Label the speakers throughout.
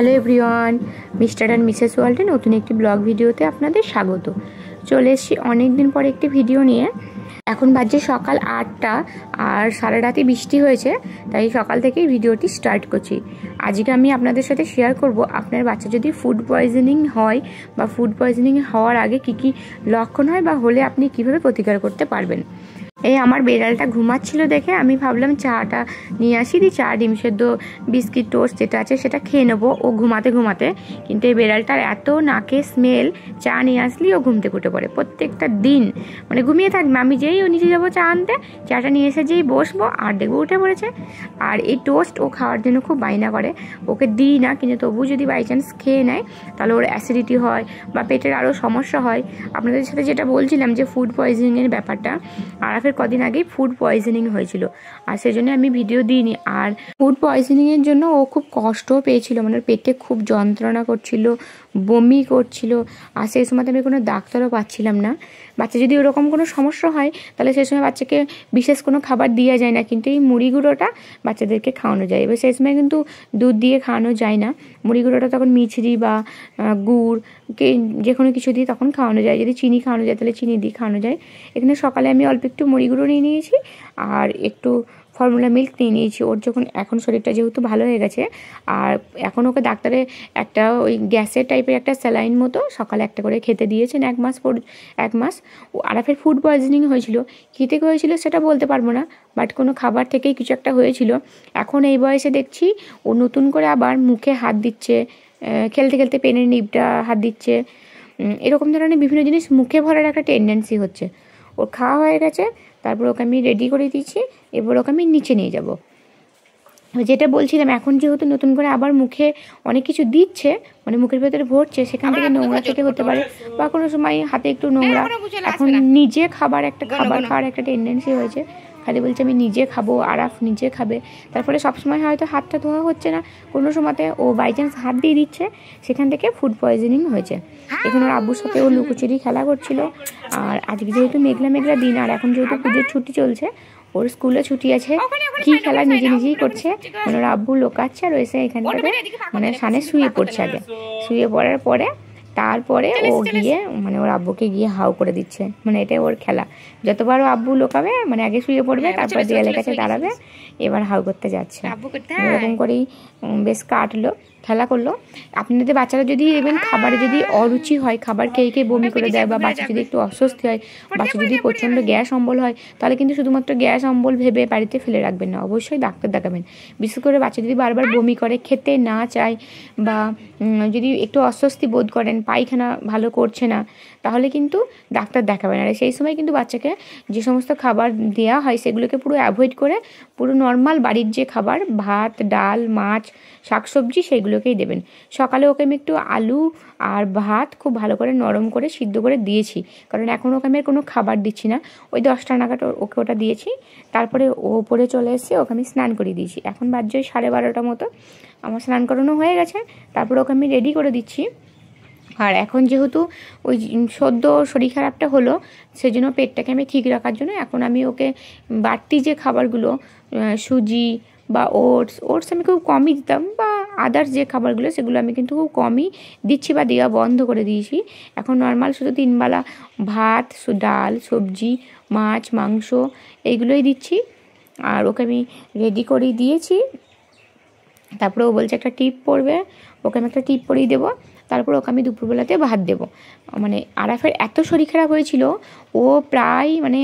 Speaker 1: Hello everyone, mister and Mrs ওয়ার্ল্ডে নতুন একটি ব্লগ ভিডিওতে আপনাদের স্বাগত। চলে এসেছি অনেক দিন পর একটি ভিডিও নিয়ে। এখন বাজে সকাল 8টা আর সারা রাতে বৃষ্টি হয়েছে, তাই সকাল থেকেই ভিডিওটি স্টার্ট করছি। আজকে আমি আপনাদের সাথে শেয়ার করব আপনার বাচ্চা যদি ফুড পয়জনিং হয় বা ফুড পয়জনিং হওয়ার আগে কি কি লক্ষণ হয় বা হলে আপনি কিভাবে প্রতিকার করতে পারবেন। এই আমার বেড়ালটা ঘুমাচ্ছিল দেখে আমি ভাবলাম চাটা নিয়ে আসি, দিই চা, ডিম সেদ্ধ, বিস্কিট, টোস্ট যেটা আছে সেটা খেয়ে নেবো ও ঘুমাতে ঘুমাতে। কিন্তু এই বেড়ালটার এত নাকে স্মেল, চা নিয়ে আসলেই ও ঘুম থেকে উঠে পড়ে প্রত্যেকটা দিন। মানে ঘুমিয়ে থাকবে, আমি যেই ও নিচে যাবো চা আনতে, চাটা নিয়ে এসে যেই বসবো আর দেখবো উঠে পড়েছে। আর এই টোস্ট ও খাওয়ার জন্য খুব বায়না করে, ওকে দিই না, কিন্তু তবু যদি বাই চান্স খেয়ে নেয় তাহলে ওর অ্যাসিডিটি হয় বা পেটের আরও সমস্যা হয়। আপনাদের সাথে যেটা বলছিলাম যে ফুড পয়জনিংয়ের ব্যাপারটা, আর কদিন আগেই ফুড পয়জনিং হয়েছিল আর সেজন্য আমি ভিডিও দিইনি। আর ফুড পয়জনিংয়ের জন্য ও খুব কষ্টও পেয়েছিল, মানে পেটে খুব যন্ত্রণা করছিল, বমি করছিল। আর সেই সময় আমি কোনো ডাক্তারও পাচ্ছিলাম না। বাচ্চা যদি ওরকম কোনো সমস্যা হয় তাহলে সেই সময় বাচ্চাকে বিশেষ কোনো খাবার দেওয়া যায় না, কিন্তু এই মুড়ি গুঁড়োটা বাচ্চাদেরকে খাওয়ানো যায়। এবার সেই সময় কিন্তু দুধ দিয়ে খাওয়ানো যায় না, মুড়ি গুঁড়োটা তখন মিছরি বা গুড় যে কোনো কিছু দিয়ে তখন খাওয়ানো যায়। যদি চিনি খাওয়ানো যায় তাহলে চিনি দিয়ে খাওয়ানো যায়। এখানে সকালে আমি অল্প একটু মুড়ি গুঁড়ো নিয়ে নিয়েছি আর একটু ফর্মুলা মিল্ক নিয়ে নিয়েছি। ওর যখন এখন শরীরটা যেহেতু ভালো হয়ে গেছে, আর এখন ওকে ডাক্তারে একটা ওই গ্যাসের টাইপের একটা স্যালাইন মতো সকালে একটা করে খেতে দিয়েছেন 1 মাস পর 1 মাস। ও আরাফের ফুড পয়জনিং হয়েছিল, কী থেকে হয়েছিল সেটা বলতে পারবো না, বাট কোনো খাবার থেকেই কিছু একটা হয়েছিল। এখন এই বয়সে দেখছি ও নতুন করে আবার মুখে হাত দিচ্ছে, খেলতে খেলতে পেনের নিবটা হাত দিচ্ছে, এরকম ধরনের বিভিন্ন জিনিস মুখে ভরার একটা টেন্ডেন্সি হচ্ছে। ওর খাওয়া হয়ে গেছে, তারপর ওকে আমি রেডি করে দিচ্ছি, এবার ওকে আমি নিচে নিয়ে যাব। যেটা বলছিলাম, এখন যেহেতু নতুন করে আবার মুখে অনেক কিছু দিচ্ছে, মানে মুখের ভেতরে ভরছে, সেখান থেকে নোংরা থেকে হতে পারে বা কোনো সময় হাতে একটু নোংরা। এখন নিজে খাবার খাওয়ার একটা টেন্ডেন্সি হয়েছে, খালি বলছে আমি নিজে খাবো, আরাফ নিজে খাবে। তারপরে সবসময় হয়তো হাতটা ধোয়া হচ্ছে না, কোনো সময়তে ও বাই চান্স হাত দিয়ে দিচ্ছে, সেখান থেকে ফুড পয়জনিং হয়েছে। এখন ওর আব্বুর সাথে ও লুকোচুরি খেলা করছিল। আর আজকে যেহেতু মেঘলা মেঘলা দিন, আর এখন যেহেতু পুজোর ছুটি চলছে, ওর স্কুলে ছুটি আছে, কি খেলা নিজে নিজেই করছে, মানে ওর আব্বু লোকাচ্ছে আর এসে এখানটাতে মানে সানে শুয়ে পড়ছে। আগে শুয়ে পড়ার পরে তারপরে ও গিয়ে মানে ওর আব্বুকে গিয়ে হাউ করে দিচ্ছে, মানে এটাই ওর খেলা। যতবার ও আব্বু লোকাবে, মানে আগে শুয়ে পড়বে, তারপরে দেয়ালের কাছে দাঁড়াবে, এবার হাউ করতে যাচ্ছে। এরকম করেই বেশ কাটলো, খেলা করলো। আপনাদের বাচ্চারা যদি দেখবেন খাবারে যদি অরুচি হয়, খাবার খেয়ে খেয়ে বমি করে দেয়, বা বাচ্চা যদি একটু অস্বস্তি হয়, বাচ্চা যদি প্রচণ্ড গ্যাস অম্বল হয়, তাহলে কিন্তু শুধুমাত্র গ্যাস অম্বল ভেবে বাড়িতে ফেলে রাখবেন না, অবশ্যই ডাক্তার দেখাবেন। বিশেষ করে বাচ্চা যদি বারবার বমি করে, খেতে না চায়, বা যদি একটু অস্বস্তি বোধ করেন, পায়খানা ভালো করছে না, তাহলে কিন্তু ডাক্তার দেখাবেন। আর সেই সময় কিন্তু বাচ্চাকে যে সমস্ত খাবার দেওয়া হয় সেগুলোকে পুরো অ্যাভয়েড করে পুরো নর্মাল বাড়ির যে খাবার, ভাত, ডাল, মাছ, শাকসবজি, সেইগুলোকেই দেবেন। সকালে ওকে আমি একটু আলু আর ভাত খুব ভালো করে নরম করে সিদ্ধ করে দিয়েছি, কারণ এখন ওকে আমি কোনো খাবার দিচ্ছি না। ওই 10টা নাগাদ ওকে ওটা দিয়েছি। তারপরে ও ওপরে চলে এসে ওকে আমি স্নান করিয়ে দিয়েছি। এখন বাজে 12:30 মতো, আমার স্নান করানো হয়ে গেছে। তারপরে ওকে আমি রেডি করে দিচ্ছি। আর এখন যেহেতু ওই সদ্য শরীর খারাপটা হলো, সেজন্য পেটটাকে আমি ঠিক রাখার জন্য এখন আমি ওকে বাড়তি যে খাবারগুলো, সুজি বা ওটস আমি খুব কমই দিতাম, বা আদার্স যে খাবারগুলো সেগুলো আমি কিন্তু খুব কমই দিচ্ছি বা দেওয়া বন্ধ করে দিয়েছি। এখন নর্মাল শুধু 3 বেলা ভাত, ডাল, সবজি, মাছ, মাংস এইগুলোই দিচ্ছি। আর ওকে আমি রেডি করেই দিয়েছি। তারপরে ও বলছে একটা টিপ পড়বে, ওকে আমি একটা টিপ পরিয়ে দেবো। তারপর ওকে আমি দুপুরবেলাতে ভাত দেবো। মানে আরাফের এত শরীর খারাপ হয়েছিল, ও প্রায় মানে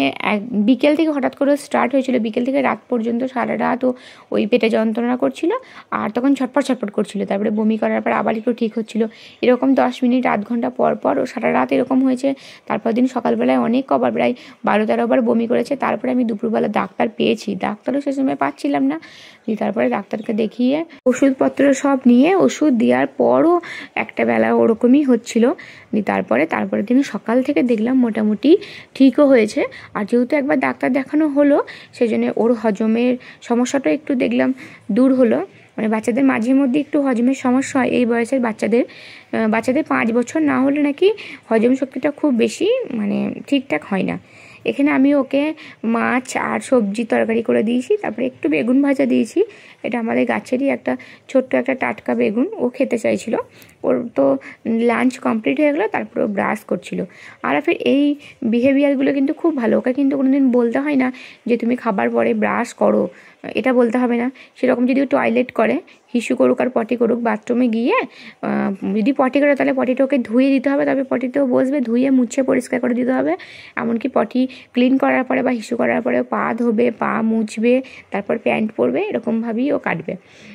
Speaker 1: বিকেল থেকে হঠাৎ করে স্টার্ট হয়েছিল, বিকেল থেকে রাত পর্যন্ত সারা রাত ও ওই পেটে যন্ত্রণা করছিল, আর তখন ছটফট করছিল। তারপরে বমি করার পর আবার একটু ঠিক হচ্ছিল, এরকম 10 মিনিট আধ ঘন্টা পর পর ও সারা রাত এরকম হয়েছে। তারপর দিন সকালবেলায় অনেক কবার প্রায় 12-13 বার বমি করেছে। তারপরে আমি দুপুরবেলা ডাক্তার পেয়েছি, ডাক্তারও সে সময় পাচ্ছিলাম না। তারপরে ডাক্তারকে দেখিয়ে ওষুধপত্র সব নিয়ে ওষুধ দেওয়ার পরও একটা বেলা ওরকমই হচ্ছিল। তারপরে দিন সকাল থেকে দেখলাম মোটামুটি ঠিকও হয়েছে। আর যেহেতু একবার ডাক্তার দেখানো হলো, সেজন্য ওর হজমের সমস্যাটা একটু দেখলাম দূর হলো। মানে বাচ্চাদের মাঝে মধ্যে একটু হজমের সমস্যা হয় এই বয়সের বাচ্চাদের। 5 বছর না হলে নাকি হজম শক্তিটা খুব বেশি মানে ঠিকঠাক হয় না। এখানে আমি ওকে মাছ আর সবজি তরকারি করে দিয়েছি, তারপরে একটু বেগুন ভাজা দিয়েছি। এটা আমাদের গাছেরই একটা ছোট্ট একটা টাটকা বেগুন, ও খেতে চাইছিল। ওর তো লাঞ্চ কমপ্লিট হয়ে গেলো, তারপরে ও ব্রাশ করছিল। আর ফির এই বিহেভিয়ারগুলো কিন্তু খুব ভালো। ওকে কিন্তু কোনোদিন বলতে হয় না যে তুমি খাবার পরে ব্রাশ করো, এটা বলতে হবে না। সেরকম যদি ও টয়লেট করে, হিসু করুক আর পটি করুক, বাথরুমে গিয়ে যদি পটি করে তাহলে পটিটা ওকে ধুয়ে দিতে হবে, তবে পটিতেও বসবে, ধুয়ে মুছে পরিষ্কার করে দিতে হবে। এমনকি পটি ক্লিন করার পরে বা হিসু করার পরে পা ধোবে, পা মুছবে, তারপর প্যান্ট পরবে, এরকমভাবেই ও কাটবে,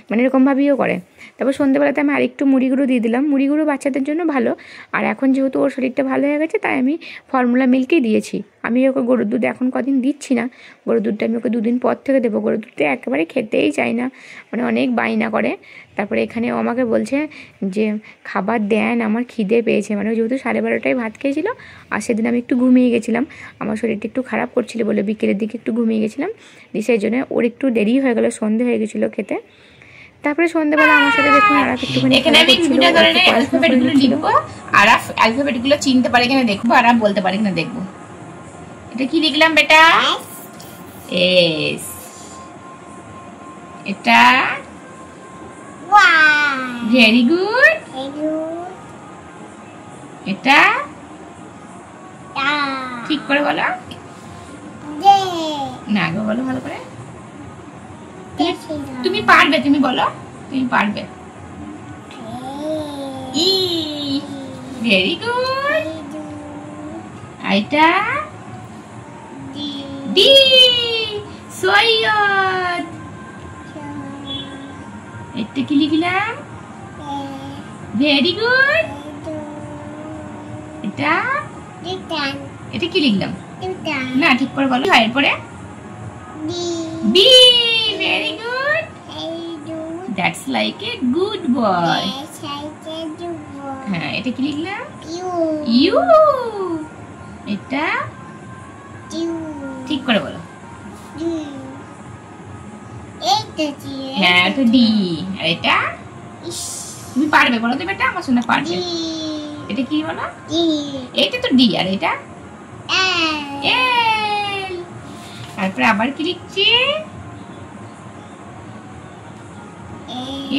Speaker 1: মানে এরকমভাবেই ও করে। তারপর সন্ধ্যেবেলাতে আমি আরেকটু মুড়ি গুঁড়ো দিয়ে দিলাম। মুড়ি গুঁড়ো বাচ্চাদের জন্য ভালো। আর এখন যেহেতু ওর শরীরটা ভালো হয়ে গেছে, তাই আমি ফর্মুলা মিল্কই দিয়েছি। আমি ওকে গরুর দুধ এখন কদিন দিচ্ছি না। গরুর দুধটা আমি ওকে 2 দিন পর থেকে দেবো। গরুর দুধটা একেবারে খেতেই চায় না, মানে অনেক বায়না করে। তারপরে এখানে ও আমাকে বলছে যে খাবার দেন, আমার খিদে পেয়েছে। মানে যেহেতু 12:30টায় ভাত খেয়েছিল, আর সেদিন আমি একটু ঘুমিয়ে গেছিলাম, আমার শরীরটা একটু খারাপ করছিল বলে বিকেলের দিকে একটু ঘুমিয়ে গেছিলাম, সেই জন্য ওর একটু দেরি হয়ে গেল, সন্ধে হয়ে গেছিলো খেতে। তারপরে সন্ধ্যাবেলা আমার সাথে দেখুন আর একটুখানি
Speaker 2: এখানে আমি বিভিন্ন ধরনের অ্যালফাবেটগুলো লিখবো, আর অ্যালফাবেটগুলো চিনতে পারে কিনা দেখবো, আর বলতে পারে কিনা দেখবো। এটা কি লিখলাম বেটা? এস। এটা ভেরি গুড। এটা ঠিক করে বলো না গো, বলো ভালো করে। তুমি পারবে, তুমি বলো, তুমি পারবে। ই। Very good. এটা ডি। সৈয়দ। এটা কি লিখলাম? Very good. এটা এটা কি লিখলাম না, ঠিক করে বলো। এরপরে B. Very good. That's like a good boy. হ্যাঁ, এটা কি লিখলাম? ইউ। এটা ঠিক করে বলো। হ্যাঁ, এটা ডি। আর এটা তুমি পারবে, বলো তো বেটা, আমার শুনে পারবে। এটা কি বলো? এটা তো ডি। আর এটা এল। তারপরে আবার কি লিখছি?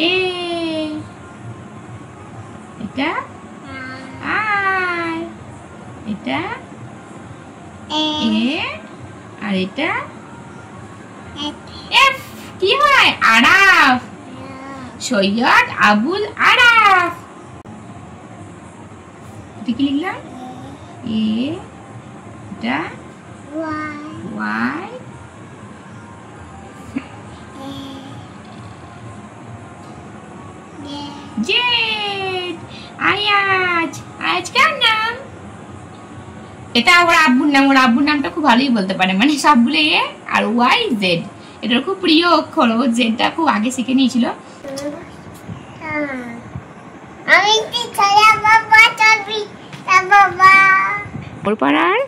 Speaker 2: এ। এটা আর এটা এ। আর এটা এফ। কি হয়? আরাফ। সৈয়দ আবুল আরাফ। এটা কি লিখলাম? এ। এটা ওয়াই। জেড। আয়াজ। আয়াজ কার নাম? এটা ওর আব্বুর নাম। ওর আব্বুর নামটা খুব ভালোই বলতে পারে, মানে সবগুলো এ আর ওয়াই জেড। এটা খুব প্রিয় অক্ষর, ও জেডটা খুব আগে শিখে নিয়েছিল।
Speaker 3: আমি কি ছায়া বাবা চলবি তা বাবা
Speaker 1: ওর পাড়ার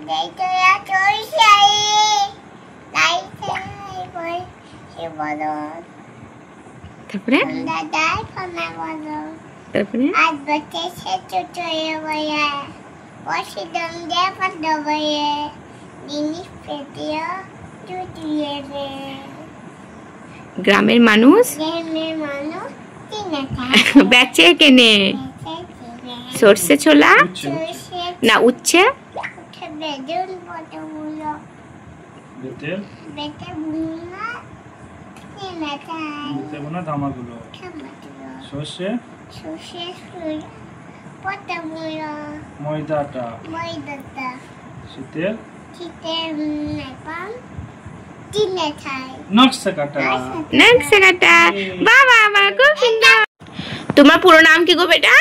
Speaker 3: দেই তো ya চলছাই তাই তাই সে বলো।
Speaker 1: তারপরে
Speaker 3: দাদাই ফোনা বলো।
Speaker 1: তারপরে
Speaker 3: আজ বসে সে চুচয়ে বয়া বসে দম দে পাতো বয়ে জিনিস পেটিও চুটিয়ে রে।
Speaker 1: গ্রামের মানুষ বেচে কেনে সর্ষে ছোলা না উচ্ছে
Speaker 3: ময়দাটা
Speaker 4: শীতের
Speaker 1: নকশা কাটা। বাবা আমার খুব সুন্দর। তোমার পুরো নাম কি গো বেটা?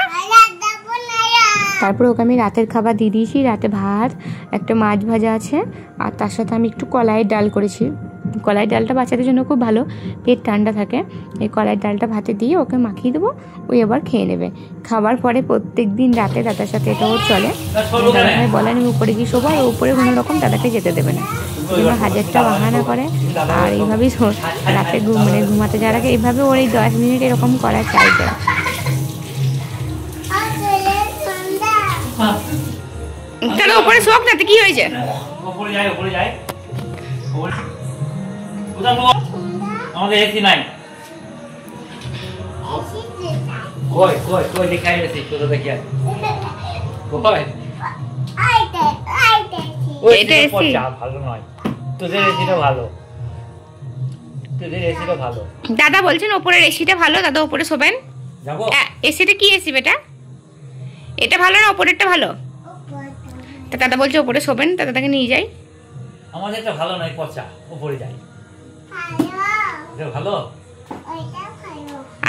Speaker 1: তারপর ওকে আমি রাতের খাবার দিয়ে দিয়েছি। রাতে ভাত, একটা মাছ ভাজা আছে, আর তার সাথে আমি একটু কলাইয়ের ডাল করেছি। কলাইয়ের ডালটা বাচ্চাদের জন্য খুব ভালো, পেট ঠান্ডা থাকে। এই কলাইয়ের ডালটা ভাতে দিয়ে ওকে মাখিয়ে দেবো, ওই আবার খেয়ে নেবে। খাবার পরে প্রত্যেক দিন রাতে দাদার সাথে এটাও চলে। দাদাভাই বলেন আমি উপরে গিয়ে শোবো, আর উপরে কোনো রকম দাদাকে যেতে দেবে না। এবার হাজারটা বাহানা করে, আর এইভাবেই রাতে ঘুমাতে যাওয়ার আগে এইভাবে ওর এই 10 মিনিট এরকম করা চাই।
Speaker 2: দাদা উপরে শোক তাতে কি হয়েছে?
Speaker 4: উপরে যায় কোথাও আমাদের এসি নাই। কই দেখাই এসি কোথা দেখিয়া
Speaker 2: এটা এসি
Speaker 4: ভালো নয়, তোদের এসিটা ভালো, তোদের এসিটা ভালো।
Speaker 2: দাদা বলছেন ওপরের এসিটা ভালো, দাদা উপরে শোবেন।
Speaker 4: যাবো
Speaker 2: এসিটা কি এসি বেটা? এটা ভালো না ওপরেরটা ভালো? তা দাদা বলছে ওপরে শোবেন, দাদা তাকে নিয়ে যাই।
Speaker 4: আমাদেরটা ভালো নয়, পচা, উপরে যাই। এটা ভালো,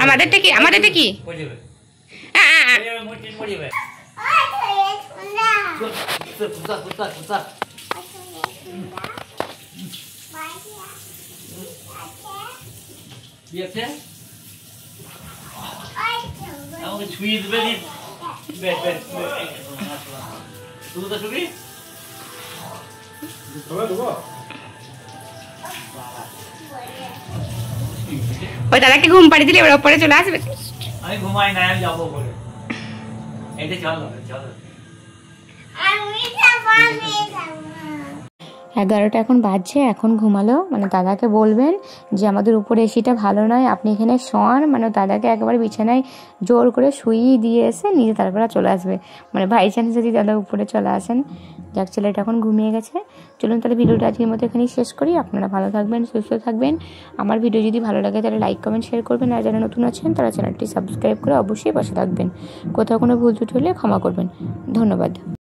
Speaker 2: আমাদেরটা কি? আমাদেরটা কি?
Speaker 4: পড়িবে মুটিন পড়িবে। কুতা দিয়েছে আমাকে ছুঁয়ে দেবে নি। তুই তো ছবি
Speaker 2: ওই দাদাকে ঘুম পাড়িয়ে দিলে এবার ওপরে চলে আসবে।
Speaker 4: আমি ঘুমাই না, আমি যাবো বলে। এটা চলো
Speaker 1: 11টা এখন বাজছে, এখন ঘুমালো। মানে দাদাকে বলবেন যে আমাদের উপরে এসিটা ভালো নয়, আপনি এখানে শোয়ান। মানে দাদাকে একবার বিছানায় জোর করে শুইয়ে দিয়ে এসে নিজে তারপরে চলে আসবে। মানে বাই চান্স যদি দাদা উপরে চলে আসেন। যাক, ছেলেটা এখন ঘুমিয়ে গেছে। চলুন তাহলে ভিডিওটা আজকের মতো এখানেই শেষ করি। আপনারা ভালো থাকবেন, সুস্থ থাকবেন। আমার ভিডিও যদি ভালো লাগে তাহলে লাইক কমেন্ট শেয়ার করবেন। আর যারা নতুন আছেন তারা চ্যানেলটি সাবস্ক্রাইব করে অবশ্যই পাশে থাকবেন। কোথাও কোনো ভুল ত্রুটি হলে ক্ষমা করবেন। ধন্যবাদ।